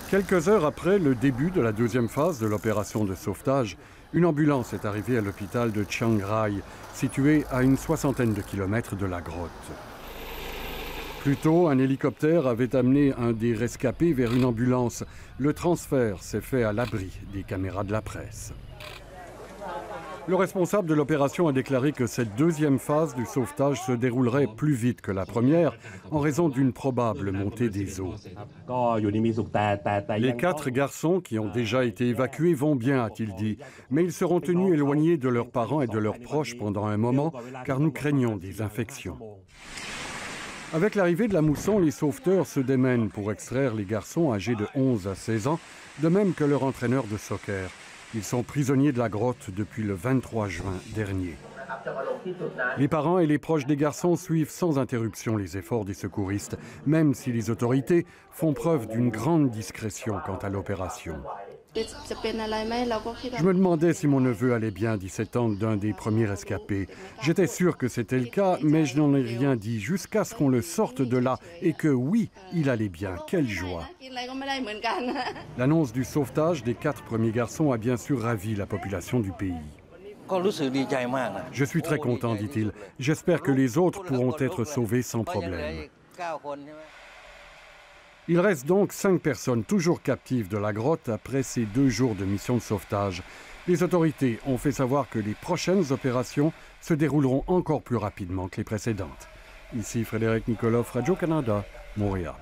Quelques heures après le début de la deuxième phase de l'opération de sauvetage, une ambulance est arrivée à l'hôpital de Chiang Rai, situé à une soixantaine de kilomètres de la grotte. Plus tôt, un hélicoptère avait amené un des rescapés vers une ambulance. Le transfert s'est fait à l'abri des caméras de la presse. Le responsable de l'opération a déclaré que cette deuxième phase du sauvetage se déroulerait plus vite que la première en raison d'une probable montée des eaux. Les 4 garçons qui ont déjà été évacués vont bien, a-t-il dit, mais ils seront tenus éloignés de leurs parents et de leurs proches pendant un moment car nous craignons des infections. Avec l'arrivée de la mousson, les sauveteurs se démènent pour extraire les garçons âgés de 11 à 16 ans, de même que leur entraîneur de soccer. Ils sont prisonniers de la grotte depuis le 23 juin dernier. Les parents et les proches des garçons suivent sans interruption les efforts des secouristes, même si les autorités font preuve d'une grande discrétion quant à l'opération. Je me demandais si mon neveu allait bien, dit cet oncle d'un des premiers rescapés. J'étais sûr que c'était le cas, mais je n'en ai rien dit jusqu'à ce qu'on le sorte de là et que oui, il allait bien. Quelle joie! L'annonce du sauvetage des 4 premiers garçons a bien sûr ravi la population du pays. Je suis très content, dit-il. J'espère que les autres pourront être sauvés sans problème. Il reste donc 5 personnes toujours captives de la grotte après ces 2 jours de mission de sauvetage. Les autorités ont fait savoir que les prochaines opérations se dérouleront encore plus rapidement que les précédentes. Ici Frédéric Nikolov, Radio-Canada, Montréal.